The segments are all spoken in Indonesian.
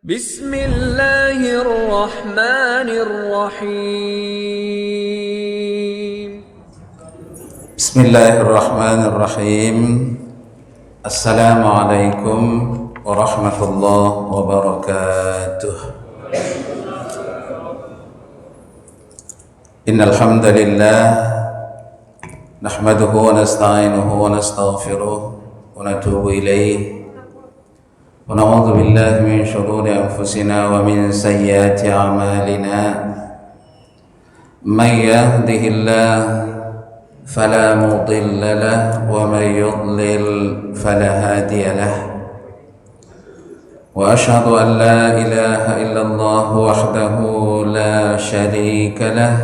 Bismillahirrahmanirrahim. Bismillahirrahmanirrahim. Assalamualaikum warahmatullahi wabarakatuh. Innal hamdalillah nahmaduhu wa nasta'inuhu wa nastaghfiruh wa natubu ilayh. Wa na'udzu billahi min shururi anfusina wa min sayyiati a'malina. May yahdihillahu فلا مضل له ومن يضلل فلا هادي له وأشهد أن لا إله إلا الله وحده لا شريك له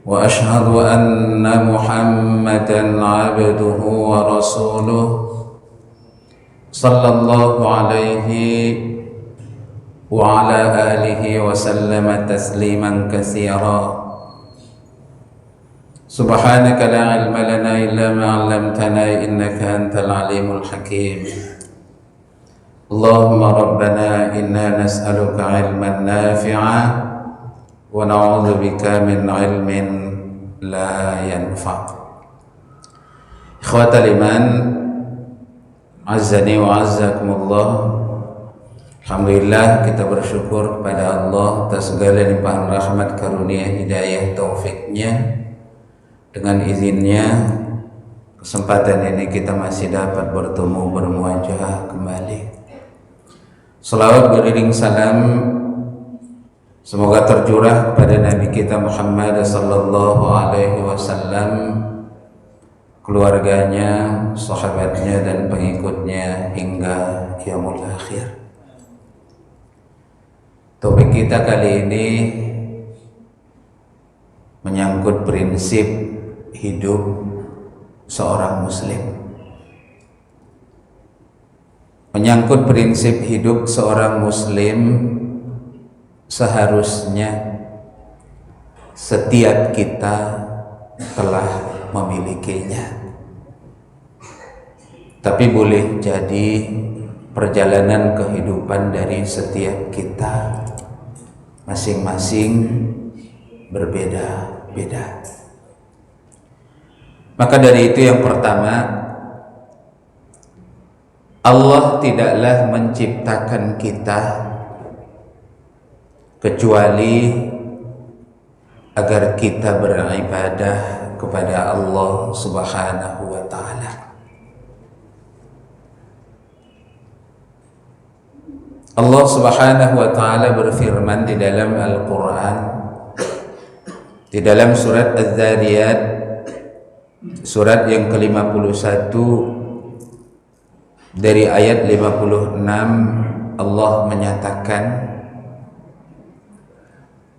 وأشهد أن محمدا عبده ورسوله صلى الله عليه وعلى آله وسلم تسليما كثيرا. سبحانك لا علم لنا إلا ما علمتنا إنك أنت العليم الحكيم. اللهم ربنا إنا نسألك علما نافعا ونعوذ بك من علم لا ينفع. إخوة الإيمان عزني وعزكم الله. Alhamdulillah, kita bersyukur kepada Allah atas segala limpahan rahmat, karunia, hidayah, taufiknya. Dengan izinnya, kesempatan ini kita masih dapat bertemu, bermuajah kembali. Salawat beriring salam semoga tercurah kepada Nabi kita Muhammad sallallahu alaihi wasallam, keluarganya, sahabatnya dan pengikutnya hingga yaumul akhir. Topik kita kali ini menyangkut prinsip hidup seorang muslim. Menyangkut prinsip hidup seorang muslim, seharusnya setiap kita telah memilikinya. Tapi boleh jadi perjalanan kehidupan dari setiap kita masing-masing berbeda-beda. Maka dari itu yang pertama, Allah tidaklah menciptakan kita kecuali agar kita beribadah kepada Allah Subhanahu wa ta'ala. Allah Subhanahu wa ta'ala berfirman di dalam Al-Quran, di dalam surat Az-Zariyat, surat yang ke-51 dari ayat 56, Allah menyatakan,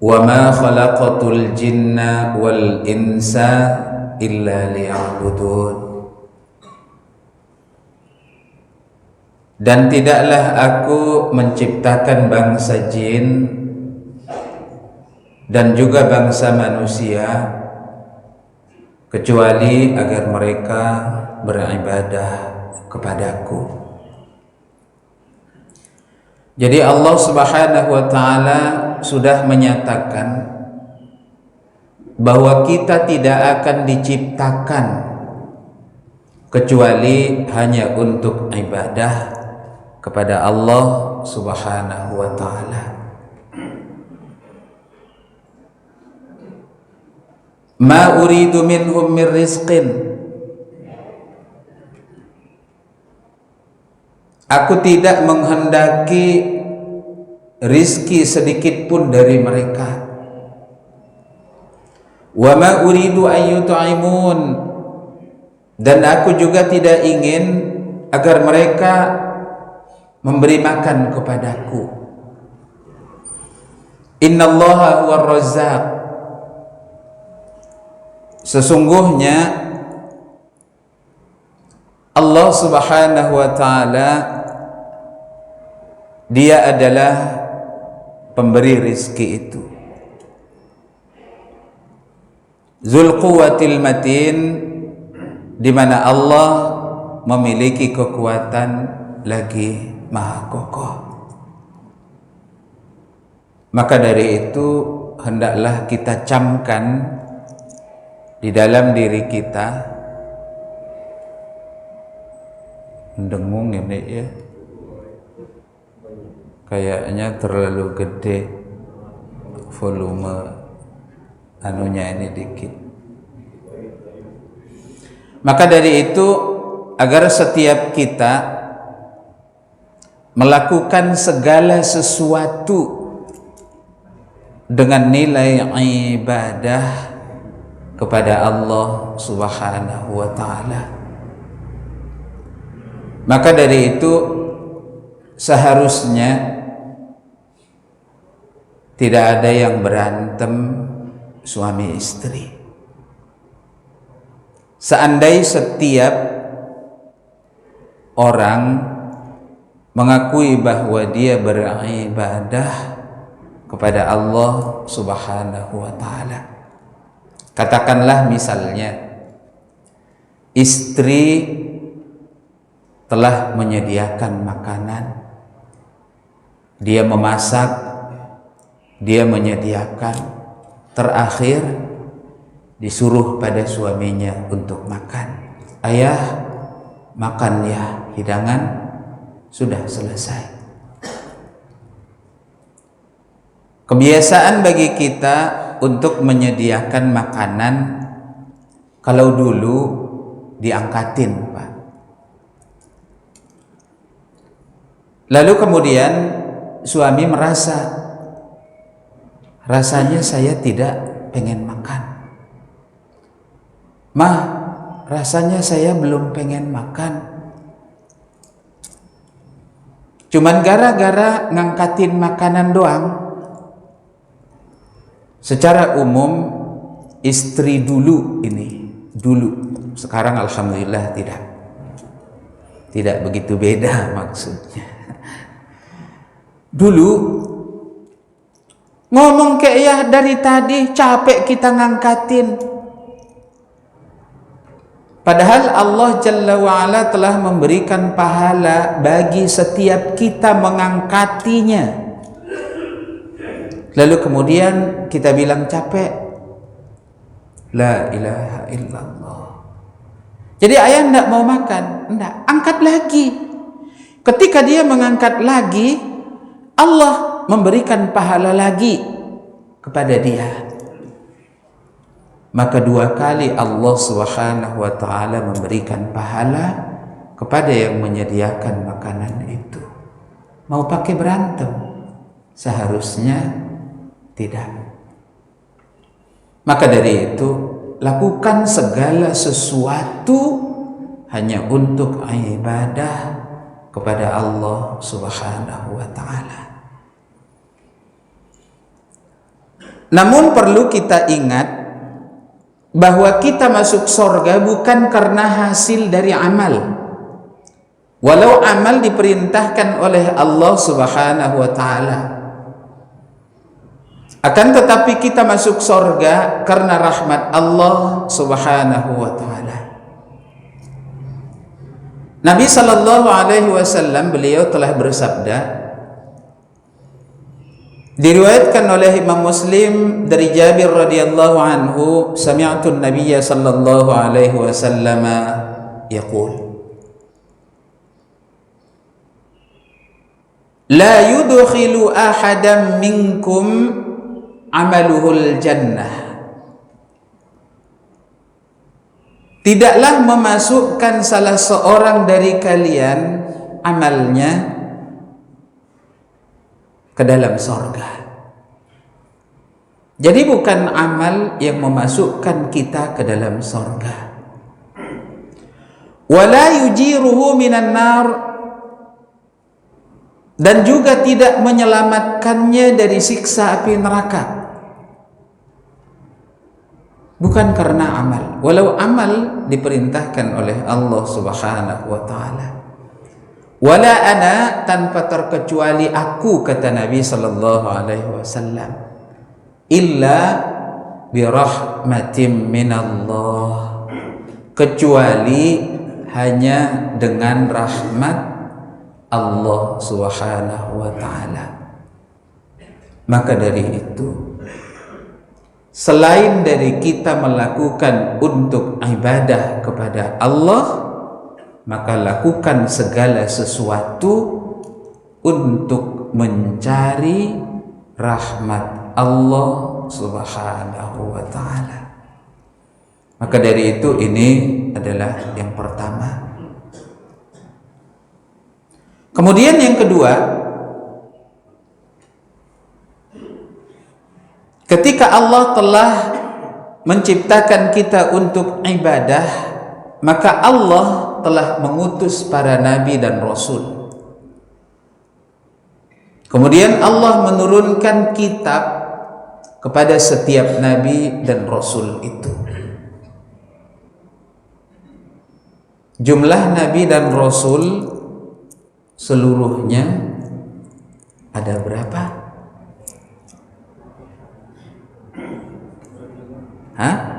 "Wa ma khalaqatul jinna wal insa illa liya'budun." Dan tidaklah aku menciptakan bangsa jin dan juga bangsa manusia kecuali agar mereka beribadah kepadaku. Jadi Allah Subhanahu wa ta'ala sudah menyatakan bahwa kita tidak akan diciptakan kecuali hanya untuk ibadah kepada Allah Subhanahu wa ta'ala. Ma uridu minhum min rizqin. Aku tidak menghendaki rizki sedikit pun dari mereka. Wa ma uridu an yut'imun. Dan aku juga tidak ingin agar mereka memberi makan kepadaku. Innallaha huwar razzaq. Sesungguhnya Allah Subhanahu wa ta'ala, Dia adalah pemberi rizki itu. Dzul quwwatil matin, di mana Allah memiliki kekuatan lagi maha kokoh. Maka dari itu hendaklah kita camkan di dalam diri kita. Mendengung ini ya, kayaknya terlalu gede volume anunya ini dikit. Maka dari itu agar setiap kita melakukan segala sesuatu dengan nilai ibadah kepada Allah Subhanahu wa ta'ala. Maka dari itu seharusnya tidak ada yang berantem suami istri. Seandainya setiap orang mengakui bahwa dia beribadah kepada Allah Subhanahu wa ta'ala. Katakanlah misalnya istri telah menyediakan makanan, dia memasak, dia menyediakan, terakhir disuruh pada suaminya untuk makan. Ayah, makan ya, hidangan sudah selesai. Kebiasaan bagi kita untuk menyediakan makanan, kalau dulu diangkatin, Pak. Lalu kemudian suami merasa, rasanya saya tidak pengen makan. Mah, rasanya saya belum pengen makan. Cuman gara-gara ngangkatin makanan doang. Secara umum istri dulu sekarang alhamdulillah tidak begitu beda maksudnya. Dulu ngomong kayak ya dari tadi capek kita ngangkatin, padahal Allah Jalla wa'ala telah memberikan pahala bagi setiap kita mengangkatinya. Lalu kemudian kita bilang capek. La ilaha illallah. Jadi ayah tidak mau makan, tidak, angkat lagi. Ketika dia mengangkat lagi, Allah memberikan pahala lagi kepada dia. Maka dua kali Allah Subhanahu wa ta'ala memberikan pahala kepada yang menyediakan makanan itu. Mau pakai berantem? Seharusnya tidak. Maka dari itu lakukan segala sesuatu hanya untuk ibadah kepada Allah Subhanahu wa ta'ala. Namun perlu kita ingat bahwa kita masuk surga bukan karena hasil dari amal. Walau amal diperintahkan oleh Allah Subhanahu wa ta'ala, akan tetapi kita masuk surga karena rahmat Allah Subhanahu wa ta'ala. Nabi sallallahu alaihi wasallam beliau telah bersabda, diriwayatkan oleh Imam Muslim dari Jabir radhiyallahu anhu, sami'tu an-nabiyya sallallahu alaihi wasallam yaqul, la yudkhilu ahadan minkum amaluhul jannah. Tidaklah memasukkan salah seorang dari kalian amalnya ke dalam surga. Jadi bukan amal yang memasukkan kita ke dalam surga. Wala yujiruhu minan nar, dan juga tidak menyelamatkannya dari siksa api neraka. Bukan karena amal, walau amal diperintahkan oleh Allah Subhanahu wa ta'ala. Wala ana, tanpa terkecuali aku, kata Nabi sallallahu alaihi wasallam, illa birahmatin minallah, kecuali hanya dengan rahmat Allah Subhanahu wa ta'ala. Maka dari itu, selain dari kita melakukan untuk ibadah kepada Allah, maka lakukan segala sesuatu untuk mencari rahmat Allah Subhanahu wa ta'ala. Maka dari itu, ini adalah yang pertama. Kemudian yang kedua, ketika Allah telah menciptakan kita untuk ibadah, maka Allah telah mengutus para nabi dan rasul. Kemudian Allah menurunkan kitab kepada setiap nabi dan rasul itu. Jumlah nabi dan rasul seluruhnya ada berapa? Hah?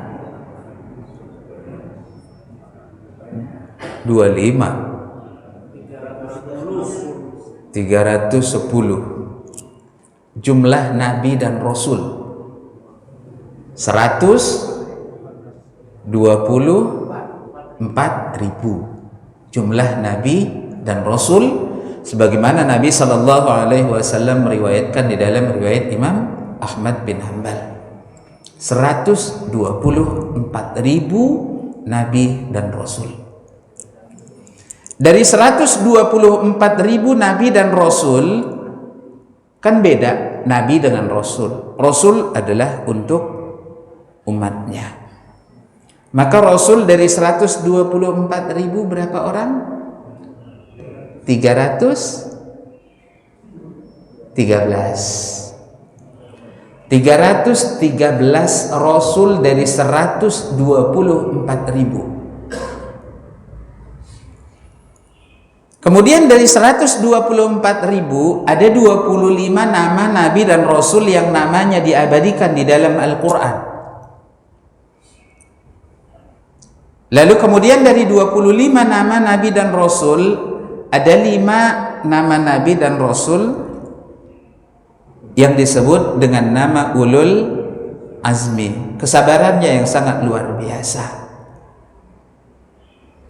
310 jumlah nabi dan rasul. 124.000 jumlah nabi dan rasul, sebagaimana Nabi sallallahu alaihi wasallam meriwayatkan di dalam riwayat Imam Ahmad bin Hanbal. 124.000 nabi dan rasul. Dari 124.000 nabi dan rasul, kan beda nabi dengan rasul. Rasul adalah untuk umatnya. Maka rasul dari 124.000 berapa orang? 313 rasul dari 124.000. Kemudian dari 124.000 ada 25 nama nabi dan rasul yang namanya diabadikan di dalam Al-Quran. Lalu kemudian dari 25 nama nabi dan rasul ada 5 nama nabi dan rasul yang disebut dengan nama ulul azmi, kesabarannya yang sangat luar biasa.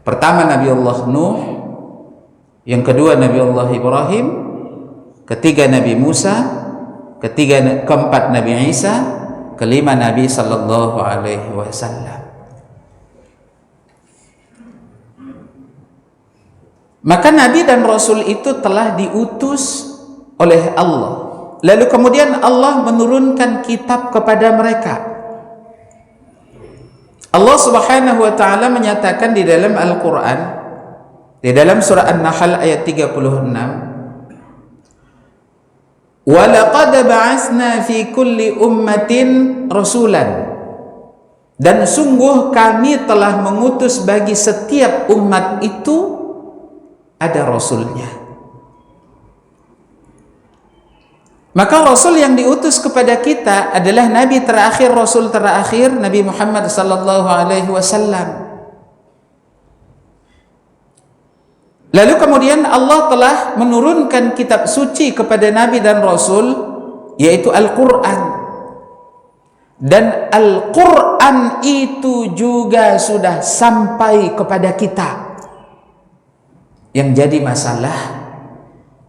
Pertama Nabi Allah Nuh, yang kedua Nabi Allah Ibrahim, ketiga Nabi Musa, keempat Nabi Isa, kelima Nabi sallallahu alaihi wasallam. Maka nabi dan rasul itu telah diutus oleh Allah. Lalu kemudian Allah menurunkan kitab kepada mereka. Allah Subhanahu wa taala menyatakan di dalam Al-Qur'an, di dalam surah An-Nahl ayat 36, "Wa laqad ba'atsna fi kulli ummatin rasulan." Dan sungguh kami telah mengutus bagi setiap umat itu ada rasulnya. Maka rasul yang diutus kepada kita adalah nabi terakhir, rasul terakhir, Nabi Muhammad sallallahu alaihi wasallam. Lalu kemudian Allah telah menurunkan kitab suci kepada nabi dan rasul, yaitu Al-Qur'an. Dan Al-Qur'an itu juga sudah sampai kepada kita. Yang jadi masalah,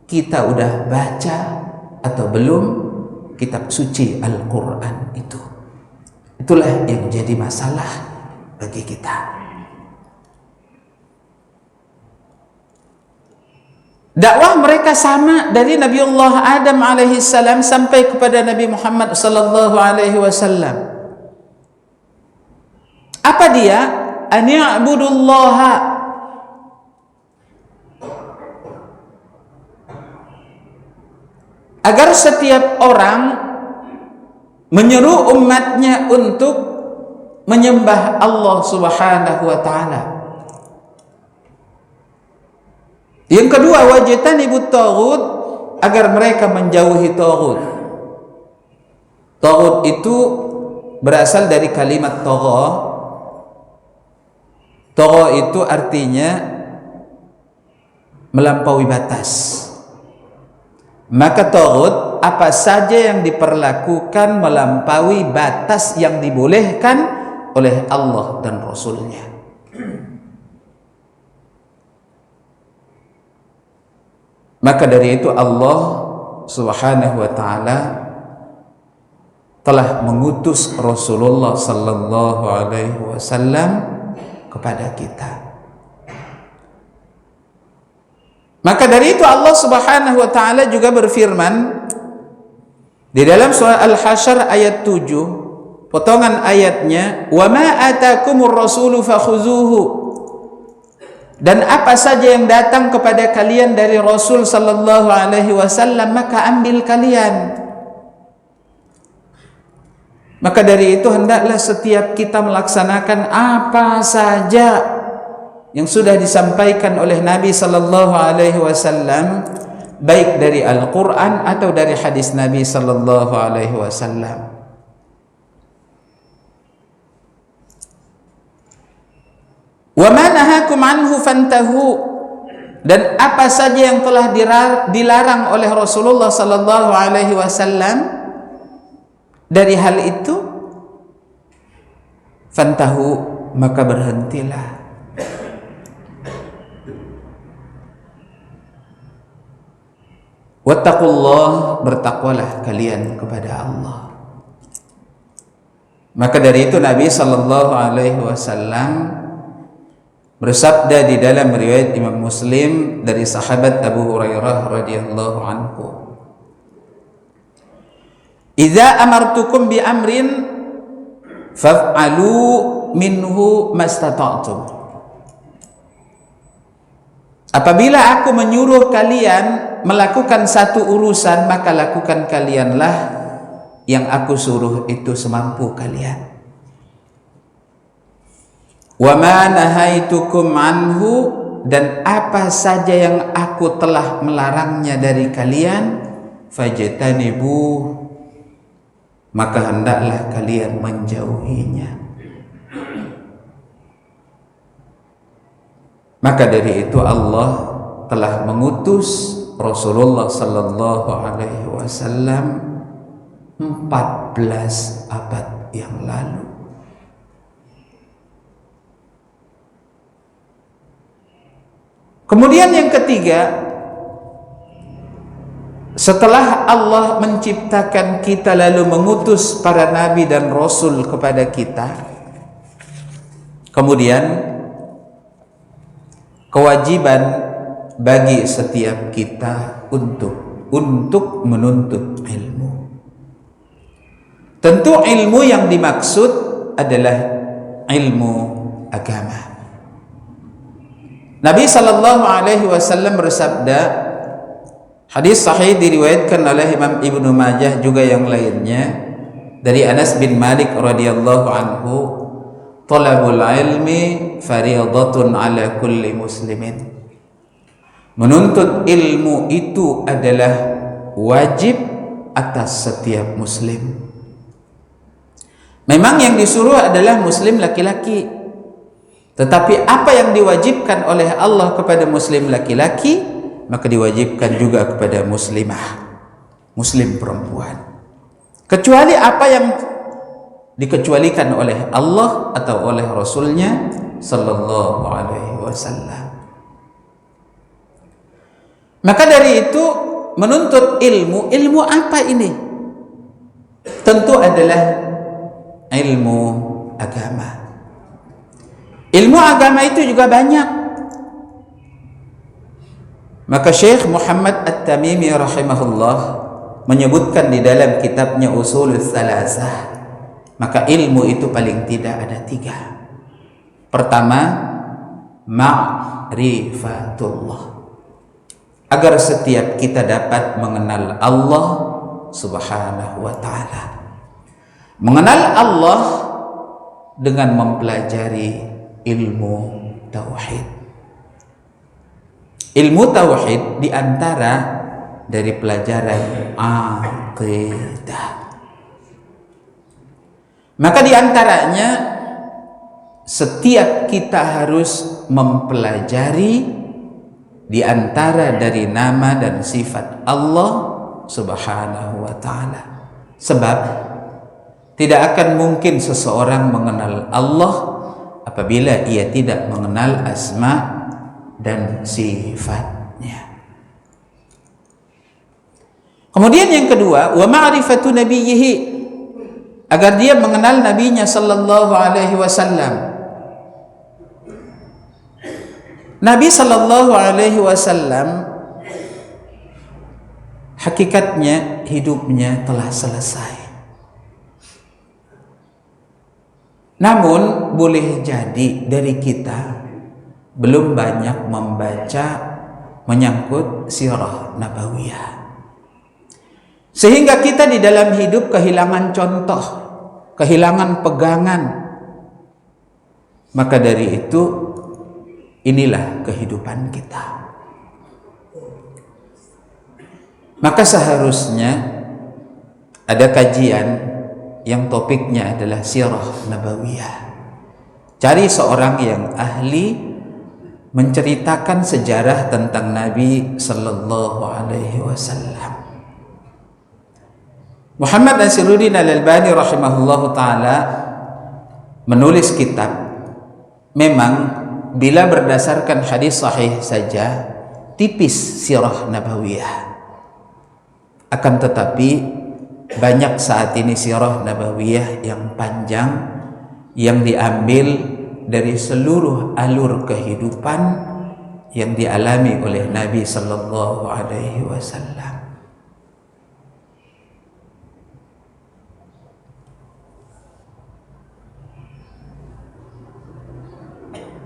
kita udah baca atau belum kitab suci Al-Quran itu. Itulah yang jadi masalah bagi kita. Dakwah mereka sama dari Nabi Allah Adam alaihi salam sampai kepada Nabi Muhammad sallallahu alaihi wasallam. Apa dia? An ya'budullaha, agar setiap orang menyeru umatnya untuk menyembah Allah Subhanahu wa taala. Yang kedua, wajtanibut taghut, agar mereka menjauhi taghut. Taghut itu berasal dari kalimat tagha. Tagha itu artinya melampaui batas. Maka taghut apa saja yang diperlakukan melampaui batas yang dibolehkan oleh Allah dan Rasulnya. Maka dari itu Allah Subhanahu wa ta'ala telah mengutus Rasulullah sallallahu alaihi wasallam kepada kita. Maka dari itu Allah Subhanahu wa ta'ala juga berfirman di dalam surah Al-Hasyr ayat 7, potongan ayatnya, "Wa ma atakumur rasulu fakhuzuhu." Dan apa saja yang datang kepada kalian dari Rasul sallallahu alaihi wasallam, maka ambil kalian. Maka dari itu hendaklah setiap kita melaksanakan apa saja yang sudah disampaikan oleh Nabi sallallahu alaihi wasallam, baik dari Al-Qur'an atau dari hadis Nabi sallallahu alaihi wasallam. Wa ma nahakum anhu fantahu, dan apa saja yang telah dilarang oleh Rasulullah sallallahu alaihi wasallam dari hal itu, fantahu, maka berhentilah. Wattaqullah, bertakwalah kalian kepada Allah. Maka dari itu Nabi sallallahu alaihi wasallam bersabda di dalam riwayat Imam Muslim dari sahabat Abu Hurairah radhiyallahu anhu, "Idza amartukum bi amrin faf'alu minhu mastata'tum." Apabila aku menyuruh kalian melakukan satu urusan, maka lakukan kalianlah yang aku suruh itu semampu kalian. Wa ma nahaitukum anhu, dan apa saja yang aku telah melarangnya dari kalian, fajtanibu, maka hendaklah kalian menjauhinya. Maka dari itu Allah telah mengutus Rasulullah sallallahu alaihi wasallam 14 abad yang lalu. Kemudian yang ketiga, setelah Allah menciptakan kita lalu mengutus para nabi dan rasul kepada kita, kemudian kewajiban bagi setiap kita untuk menuntut ilmu. Tentu ilmu yang dimaksud adalah ilmu agama. Nabi sallallahu alaihi wasallam bersabda, hadis sahih diriwayatkan oleh Imam Ibnu Majah juga yang lainnya, dari Anas bin Malik radhiyallahu anhu, "Talabul ilmi fariidatun ala kulli muslimin." Menuntut ilmu itu adalah wajib atas setiap muslim. Memang yang disuruh adalah muslim laki-laki, tetapi apa yang diwajibkan oleh Allah kepada muslim laki-laki, maka diwajibkan juga kepada muslimah, muslim perempuan. Kecuali apa yang dikecualikan oleh Allah atau oleh Rasulnya sallallahu alaihi wasallam. Maka dari itu menuntut ilmu apa ini? Tentu adalah ilmu agama. Ilmu agama itu juga banyak. Maka Syekh Muhammad At-Tamimi rahimahullah menyebutkan di dalam kitabnya Ushulus Salasah, maka ilmu itu paling tidak ada 3. Pertama, ma'rifatullah, agar setiap kita dapat mengenal Allah Subhanahu wa ta'ala. Mengenal Allah dengan mempelajari ilmu tauhid. Ilmu tauhid diantara dari pelajaran akidah. Maka diantaranya setiap kita harus mempelajari di antara dari nama dan sifat Allah Subhanahu wa ta'ala. Sebab tidak akan mungkin seseorang mengenal Allah apabila ia tidak mengenal asma dan sifatnya. Kemudian yang kedua, wa ma'rifatu nabiyhi, agar dia mengenal nabinya sallallahu alaihi wasallam. Nabi sallallahu alaihi wasallam hakikatnya hidupnya telah selesai. Namun boleh jadi dari kita belum banyak membaca menyangkut sirah nabawiyah, sehingga kita di dalam hidup kehilangan contoh, kehilangan pegangan. Maka dari itu, inilah kehidupan kita. Maka seharusnya ada kajian yang topiknya adalah sirah nabawiyah. Cari seorang yang ahli menceritakan sejarah tentang Nabi sallallahu alaihi wasallam. Muhammad Nasiruddin Al-Albani rahimahullahu taala menulis kitab. Memang bila berdasarkan hadis sahih saja tipis sirah nabawiyah. Akan tetapi banyak saat ini sirah nabawiyah yang panjang yang diambil dari seluruh alur kehidupan yang dialami oleh Nabi sallallahu alaihi wasallam.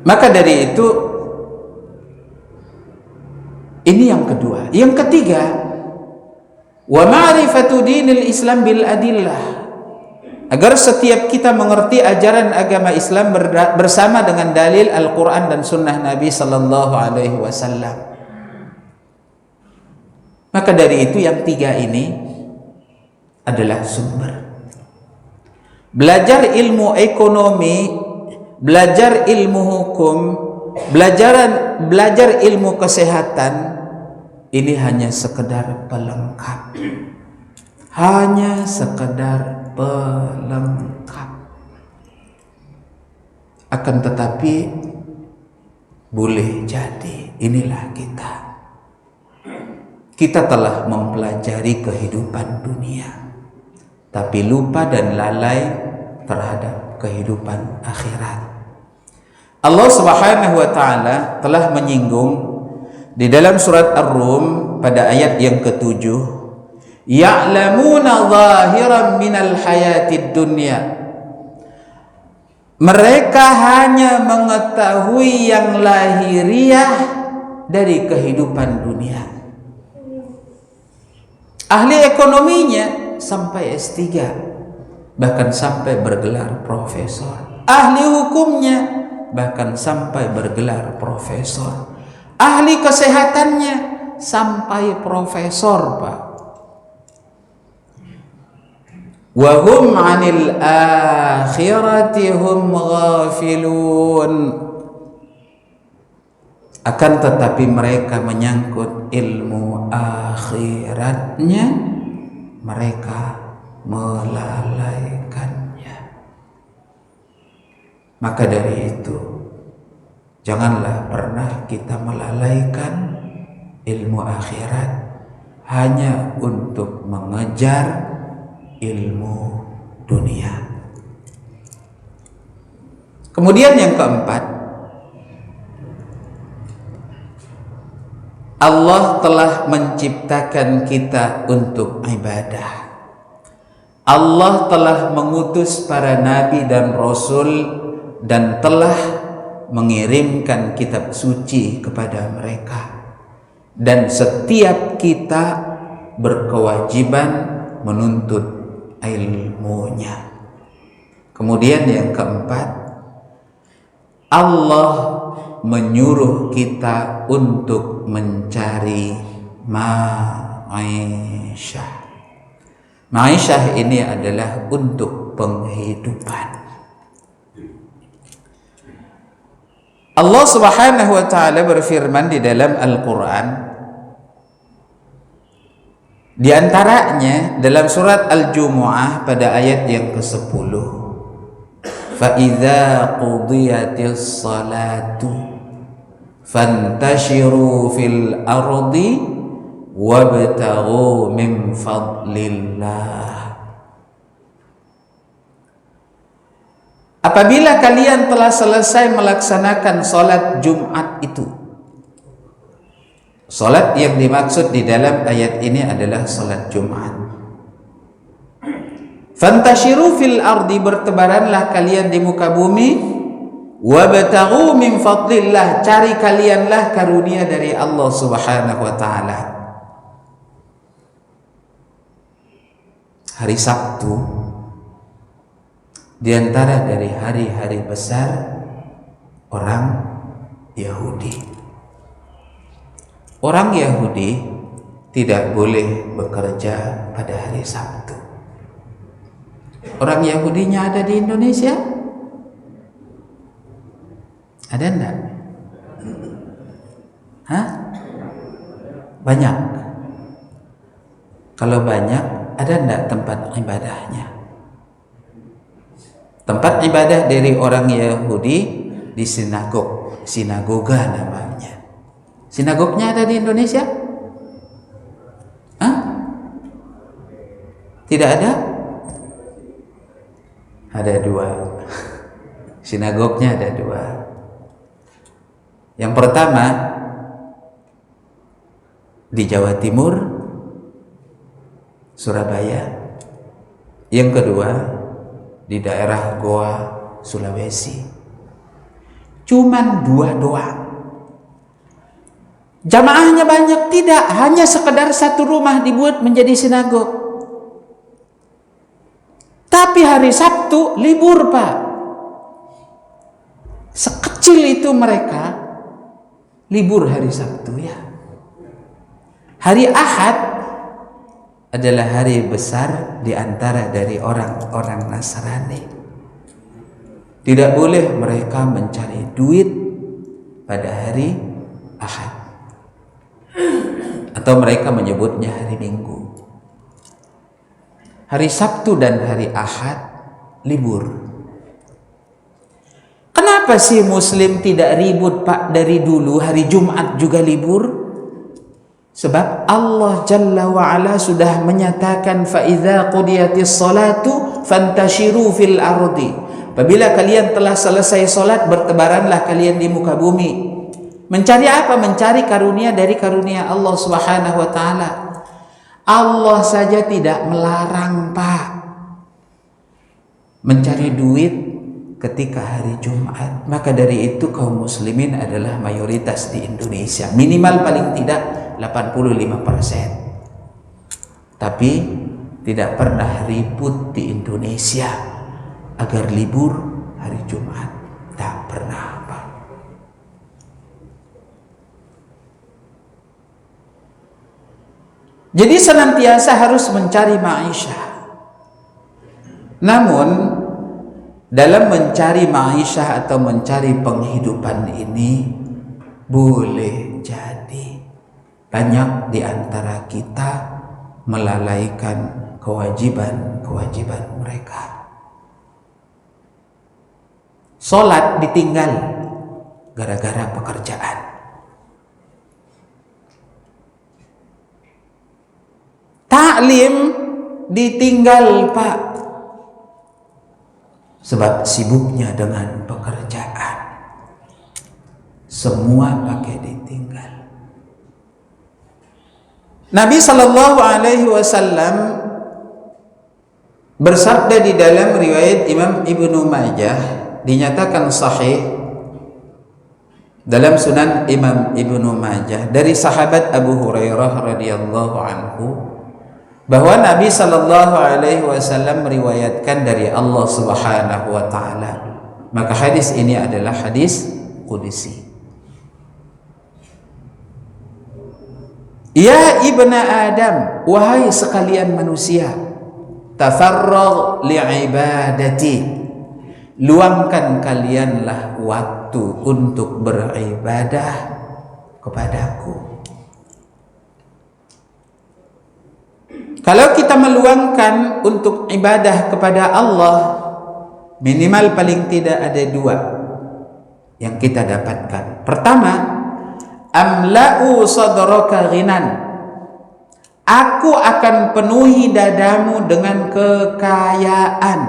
Maka dari itu, ini yang kedua. Yang ketiga, wa ma'rifatu dinil Islam bil adillah, agar setiap kita mengerti ajaran agama Islam bersama dengan dalil Al-Quran dan Sunnah Nabi sallallahu alaihi wasallam. Maka dari itu yang tiga ini adalah sumber. Belajar ilmu ekonomi, belajar ilmu hukum, belajar ilmu kesehatan, ini hanya sekedar pelengkap. Hanya sekedar pelengkap. Akan tetapi boleh jadi inilah kita telah mempelajari kehidupan dunia, tapi lupa dan lalai terhadap kehidupan akhirat. Allah Subhanahu wa taala telah menyinggung di dalam surat Ar-Rum pada ayat yang ke-7, ya'lamuna zahiran minal hayatid dunya, mereka hanya mengetahui yang lahiriah dari kehidupan dunia. Ahli ekonominya sampai S3, bahkan sampai bergelar profesor. Ahli hukumnya bahkan sampai bergelar profesor. Ahli kesehatannya sampai profesor, Pak. Wa hum 'anil akhirati hum ghafilun. Akan tetapi mereka menyangkut ilmu akhiratnya, mereka melalaikannya. Maka dari itu, janganlah pernah kita melalaikan ilmu akhirat hanya untuk mengejar ilmu dunia. Kemudian yang keempat, Allah telah menciptakan kita untuk ibadah. Allah telah mengutus para nabi dan rasul dan telah mengirimkan kitab suci kepada mereka, dan setiap kita berkewajiban menuntut ilmunya. Kemudian yang keempat, Allah menyuruh kita untuk mencari ma'isyah. Ma'isyah ini adalah untuk penghidupan. Allah Subhanahu wa taala berfirman di dalam Al-Qur'an, Di antaranya dalam surat Al-Jumu'ah pada ayat yang ke-10, fa idza qudiyatis salatu fantashiru fil ardi wabtaghu min fadlillah. Apabila kalian telah selesai melaksanakan salat Jumat itu, salat yang dimaksud di dalam ayat ini adalah salat Jumat. Fantashiru fil ardi, bertebaranlah kalian di muka bumi, wabtaghu min fadlillah, cari kalianlah karunia dari Allah Subhanahu wa taala. Hari Sabtu di antara dari hari-hari besar orang Yahudi. Orang Yahudi tidak boleh bekerja pada hari Sabtu. Orang Yahudinya ada di Indonesia? Ada enggak? Hah? Banyak. Kalau banyak, ada enggak tempat ibadahnya? Tempat ibadah dari orang Yahudi di sinagoga namanya. Sinagognya ada di Indonesia? Hah? Tidak ada? Ada dua. Sinagognya ada dua. Yang pertama di Jawa Timur, Surabaya. Yang kedua di daerah Goa, Sulawesi. Cuman dua doang. Jamaahnya banyak? Tidak, hanya sekedar satu rumah dibuat menjadi sinagog. Tapi hari Sabtu libur, Pak. Sekecil itu mereka libur hari Sabtu ya. Hari Ahad adalah hari besar di antara dari orang-orang Nasrani. Tidak boleh mereka mencari duit pada hari Ahad, atau mereka menyebutnya hari Minggu. Hari Sabtu dan hari Ahad libur. Kenapa sih Muslim tidak ribut, Pak, dari dulu hari Jumat juga libur? Sebab Allah Jalla wa'ala sudah menyatakan fa idza qudiyatis salatu fantashiru fil ardi. Apabila kalian telah selesai salat, bertebaranlah kalian di muka bumi. Mencari apa? Mencari karunia dari karunia Allah Subhanahu wa taala. Allah saja tidak melarang, Pak, mencari duit ketika hari Jumat. Maka dari itu kaum muslimin adalah mayoritas di Indonesia, minimal paling tidak 85%. Tapi tidak pernah ribut di Indonesia agar libur hari Jumat. Tak pernah, Pak. Jadi senantiasa harus mencari ma'isyah. Namun dalam mencari ma'isyah atau mencari penghidupan ini, boleh jadi banyak di antara kita melalaikan kewajiban-kewajiban mereka. Salat ditinggal gara-gara pekerjaan. Taklim ditinggal, Pak, sebab sibuknya dengan pekerjaan. Semua pakai ditinggal. Nabi sallallahu alaihi wasallam bersabda di dalam riwayat Imam Ibnu Majah, dinyatakan sahih dalam Sunan Imam Ibnu Majah dari sahabat Abu Hurairah radhiyallahu anhu, bahwa Nabi sallallahu alaihi wasallam meriwayatkan dari Allah Subhanahu wa taala. Maka hadis ini adalah hadis qudsi. Ya ibna Adam, wahai sekalian manusia, tafarragh li'ibadati, luangkan kalianlah waktu untuk beribadah kepadaku. Kalau kita meluangkan untuk ibadah kepada Allah, minimal paling tidak ada dua yang kita dapatkan. Pertama, amla'u sadraka ghinan. Aku akan penuhi dadamu dengan kekayaan.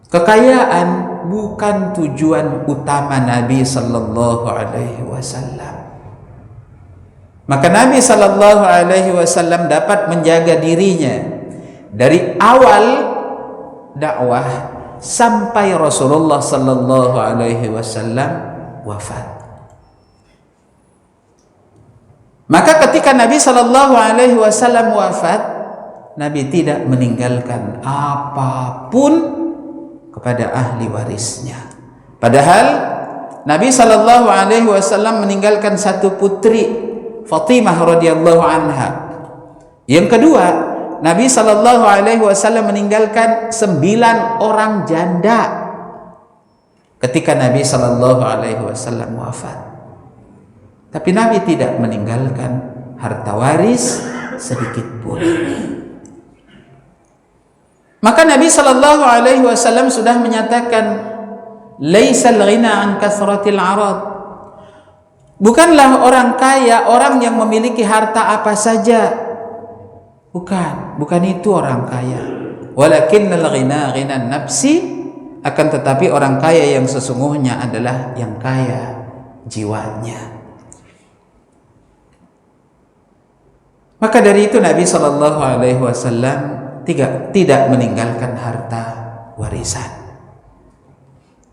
Kekayaan bukan tujuan utama Nabi sallallahu alaihi wasallam. Maka Nabi sallallahu alaihi wasallam dapat menjaga dirinya dari awal dakwah sampai Rasulullah sallallahu alaihi wasallam wafat. Maka ketika Nabi sallallahu alaihi wasallam wafat, Nabi tidak meninggalkan apapun kepada ahli warisnya. Padahal Nabi sallallahu alaihi wasallam meninggalkan satu putri, Fatimah radhiyallahu anha. Yang kedua, Nabi sallallahu alaihi wasallam meninggalkan 9 orang janda ketika Nabi sallallahu alaihi wasallam wafat. Tapi Nabi tidak meninggalkan harta waris sedikit pun. Maka Nabi sallallahu alaihi wasallam sudah menyatakan, "Laisal ghina an kasratil 'arad." Bukanlah orang kaya orang yang memiliki harta apa saja. Bukan itu orang kaya. Walakinnal ghina ghinan nafsi, akan tetapi orang kaya yang sesungguhnya adalah yang kaya jiwanya. Maka dari itu Nabi sallallahu alaihi wasallam tidak meninggalkan harta warisan.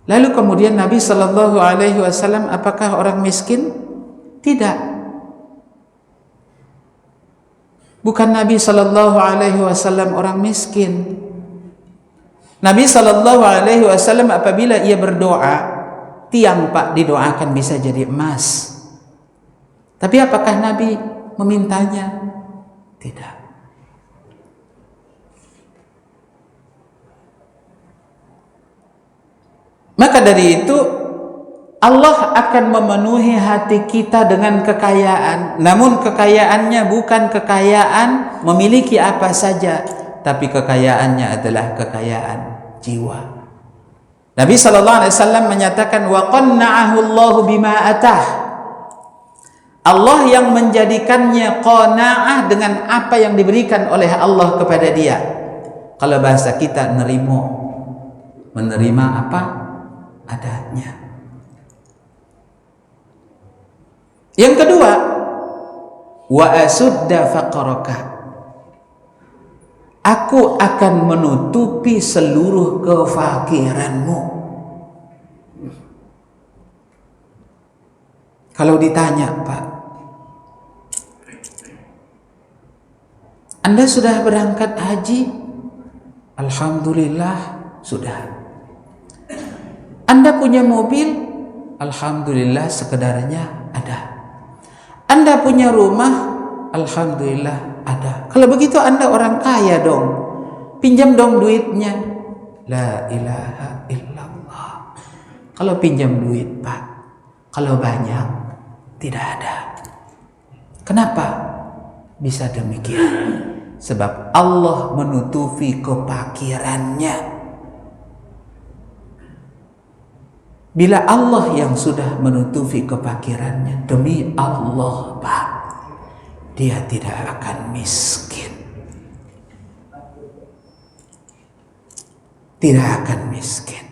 Lalu kemudian Nabi sallallahu alaihi wasallam apakah orang miskin? Tidak. Bukan Nabi sallallahu alaihi wasallam orang miskin. Nabi sallallahu alaihi wasallam apabila ia berdoa, tiang Pak didoakan bisa jadi emas. Tapi apakah Nabi memintanya? Tidak. Maka dari itu Allah akan memenuhi hati kita dengan kekayaan. Namun kekayaannya bukan kekayaan memiliki apa saja, tapi kekayaannya adalah kekayaan jiwa. Nabi sallallahu alaihi wasallam menyatakan, wa qanna'ahu Allahu bima atah. Allah yang menjadikannya qanaah dengan apa yang diberikan oleh Allah kepada dia. Kalau bahasa kita menerima apa adanya. Yang kedua, wa asudda faqraka. Aku akan menutupi seluruh kefakiranmu. Kalau ditanya, Pak, Anda sudah berangkat haji? Alhamdulillah sudah. Anda punya mobil? Alhamdulillah sekedarnya ada. Anda punya rumah? Alhamdulillah ada. Kalau begitu Anda orang kaya dong. Pinjam dong duitnya. La ilaha illallah. Kalau pinjam duit, Pak, kalau banyak tidak ada. Kenapa bisa demikian? Sebab Allah menutupi kefakirannya. Bila Allah yang sudah menutupi kefakirannya, demi Allah, Pak, dia tidak akan miskin. Tidak akan miskin.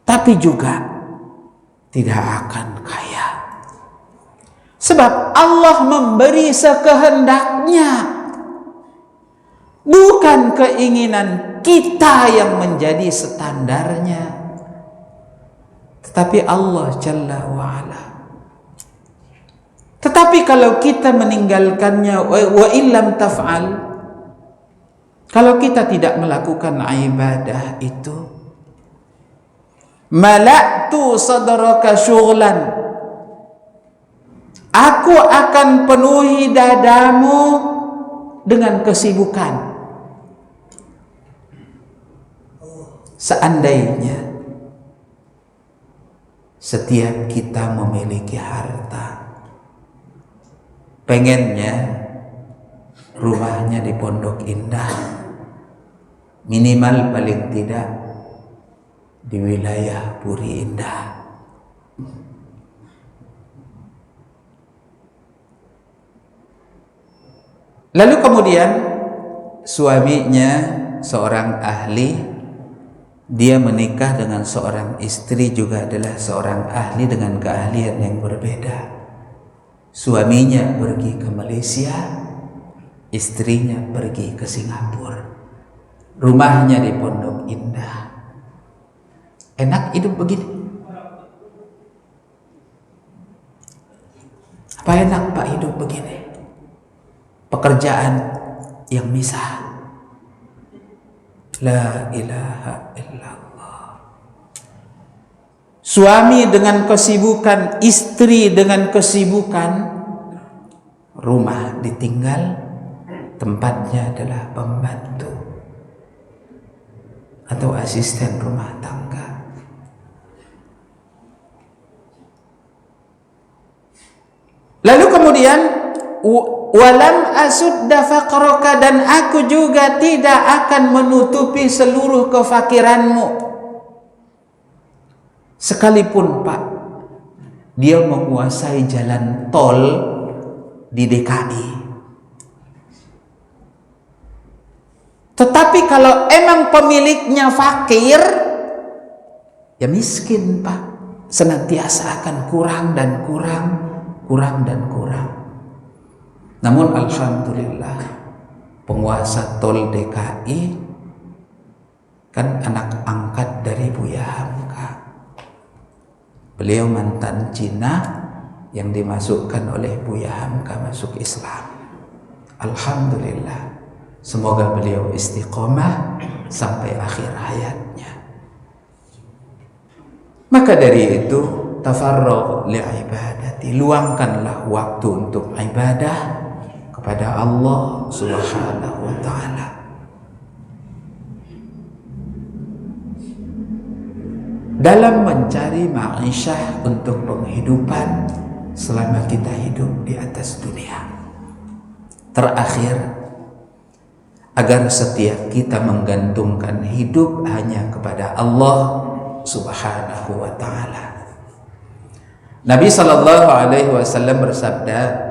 Tapi juga tidak akan kaya. Sebab Allah memberi sekehendaknya. Bukan keinginan kita yang menjadi standarnya. Tetapi Allah Jalla wa'ala. Tetapi kalau kita meninggalkannya, wa illam taf'al, kalau kita tidak melakukan ibadah itu, mala'tu sadraka syughlan, aku akan penuhi dadamu dengan kesibukan. Seandainya setiap kita memiliki harta, pengennya rumahnya di Pondok Indah, minimal paling tidak di wilayah Puri Indah. Lalu kemudian suaminya seorang ahli, dia menikah dengan seorang istri juga adalah seorang ahli dengan keahlian yang berbeda. Suaminya pergi ke Malaysia, istrinya pergi ke Singapura. Rumahnya di Pondok Indah. Enak hidup begini? Apa enak Pak hidup begini? Pekerjaan yang misah. La ilaha illallah. Suami dengan kesibukan, istri dengan kesibukan, rumah ditinggal, tempatnya adalah pembantu atau asisten rumah tangga. Lalu kemudian walam asudda faqraka, dan aku juga tidak akan menutupi seluruh kefakiranmu. Sekalipun Pak, dia menguasai jalan tol di DKI, tetapi kalau emang pemiliknya fakir, ya miskin Pak, senantiasa akan kurang dan kurang, kurang dan kurang. Namun alhamdulillah, penguasa tol DKI kan anak angkat dari Buya Hamka. Beliau mantan Cina yang dimasukkan oleh Buya Hamka masuk Islam. Alhamdulillah, semoga beliau istiqomah sampai akhir hayatnya. Maka dari itu, tafarragh li'ibadati, luangkanlah waktu untuk ibadah kepada Allah Subhanahu wa ta'ala. Dalam mencari ma'isyah untuk penghidupan selama kita hidup di atas dunia. Terakhir, agar setiap kita menggantungkan hidup hanya kepada Allah Subhanahu wa ta'ala. Nabi sallallahu alaihi wasallam bersabda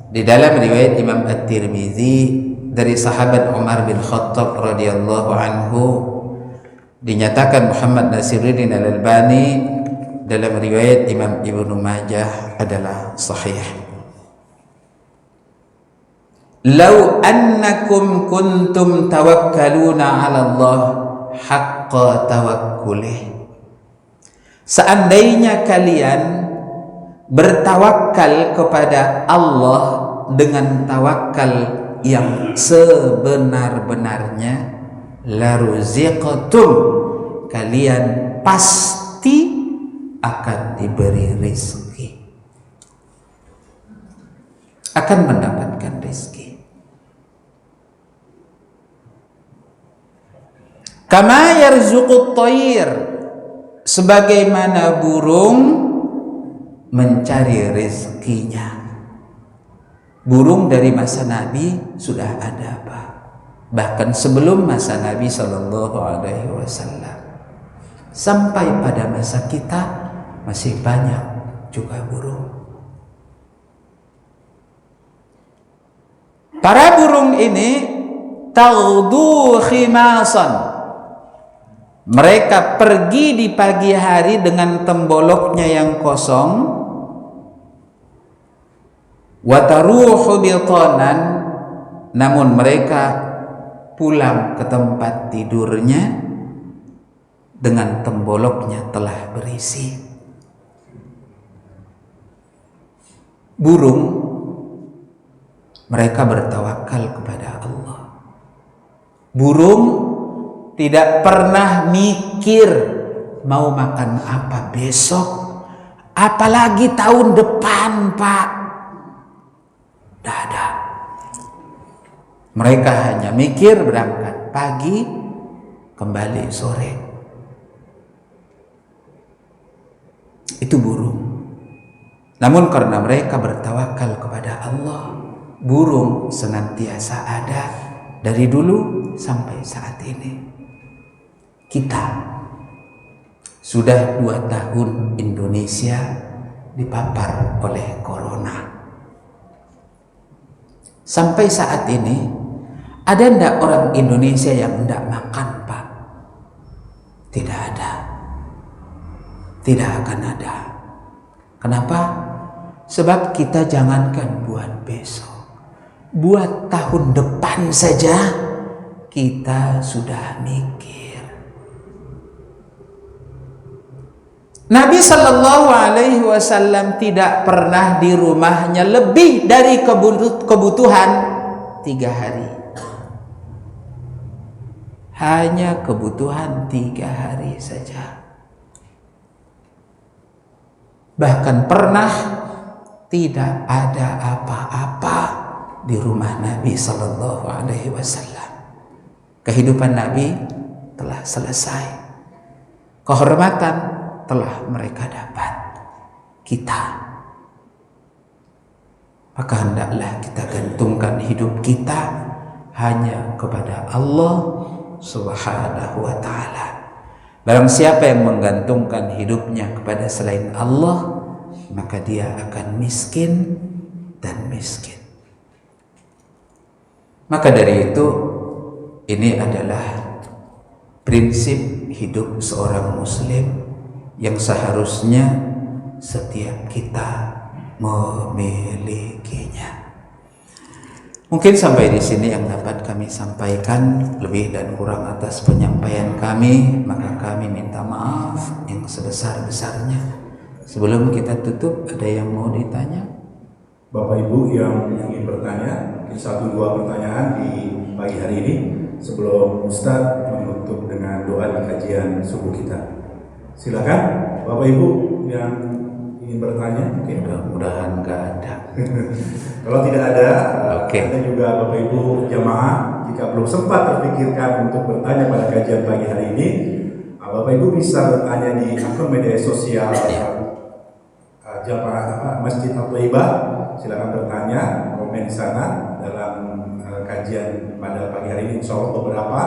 di dalam riwayat Imam At-Tirmizi dari sahabat Umar bin Khattab radhiyallahu anhu, dinyatakan Muhammad Nasiruddin Al-Albani dalam riwayat Imam Ibnu Majah adalah sahih. Lau annakum kuntum tawakkaluna 'ala Allah haqqa tawakkulih. Seandainya kalian bertawakal kepada Allah dengan tawakal yang sebenar-benarnya, la ruziqtum, kalian pasti akan diberi rezeki, akan mendapatkan rezeki. Kama yarzuqut thair, sebagaimana burung mencari rezekinya. Burung dari masa Nabi sudah ada Pak, bahkan sebelum masa Nabi Sallallahu Alaihi Wasallam, sampai pada masa kita masih banyak juga burung. Para burung ini taghdu khimasan, mereka pergi di pagi hari dengan temboloknya yang kosong, wataruhu bitanan, namun mereka pulang ke tempat tidurnya dengan temboloknya telah berisi. Burung, mereka bertawakal kepada Allah. Burung tidak pernah mikir mau makan apa besok, apalagi tahun depan Pak. Tidak ada. Mereka hanya mikir berangkat pagi, kembali sore. Itu burung. Namun karena mereka bertawakal kepada Allah, burung senantiasa ada dari dulu sampai saat ini. Kita sudah 2 tahun Indonesia dipapar oleh corona. Sampai saat ini ada ndak orang Indonesia yang ndak makan, Pak? Tidak ada. Tidak akan ada. Kenapa? Sebab kita jangankan buat besok, buat tahun depan saja kita sudah mikir. Nabi Sallallahu Alaihi Wasallam tidak pernah di rumahnya lebih dari kebutuhan 3 hari. Hanya kebutuhan 3 hari saja. Bahkan pernah tidak ada apa-apa di rumah Nabi Sallallahu Alaihi Wasallam. Kehidupan Nabi telah selesai. Kehormatan telah mereka dapat. Kita, maka hendaklah kita gantungkan hidup kita hanya kepada Allah Subhanahu wa ta'ala. Barang siapa yang menggantungkan hidupnya kepada selain Allah, maka dia akan miskin dan miskin. Maka dari itu, ini adalah prinsip hidup seorang muslim yang seharusnya setiap kita memilikinya. Mungkin sampai di sini yang dapat kami sampaikan. Lebih dan kurang atas penyampaian kami, maka kami minta maaf yang sebesar-besarnya. Sebelum kita tutup, ada yang mau ditanya? Bapak Ibu yang ingin bertanya, mungkin 1-2 pertanyaan di pagi hari ini sebelum Ustadz menutup dengan doa di kajian subuh kita. Silakan Bapak Ibu yang ingin bertanya. Mudah-mudahan nggak ada. Kalau tidak ada, Oke. ada juga Bapak Ibu jamaah, jika belum sempat terpikirkan untuk bertanya pada kajian pagi hari ini, Bapak Ibu bisa bertanya di akun media sosial jamaah Masjid At-Thaibah. Silakan bertanya, komen di sana dalam kajian pada pagi hari ini. Insya Allah beberapa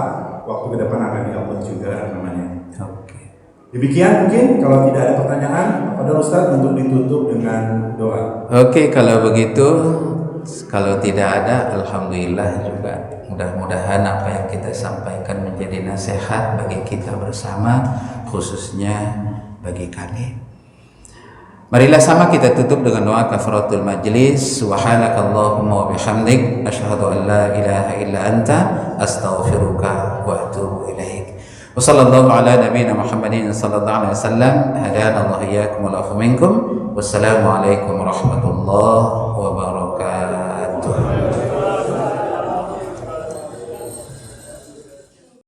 waktu ke depan akan diupload juga rekamannya. Oke. Demikian mungkin, kalau tidak ada pertanyaan, kepada Ustadz untuk ditutup dengan doa. Oke, kalau begitu, kalau tidak ada, alhamdulillah juga. Mudah-mudahan apa yang kita sampaikan menjadi nasihat bagi kita bersama, khususnya bagi kami. Marilah sama kita tutup dengan doa kafaratul majlis. Subhanakallahumma wa bihamdik, asyhadu an la ilaha illa anta, astaghfiruka wa atubu ilaik. Wa sallallahu ala nabiyyina Muhammadin sallallahu alaihi wasallam. Hadana Allah iyyakum wa afu minkum. Wassalamu alaikum warahmatullahi wabarakatuh.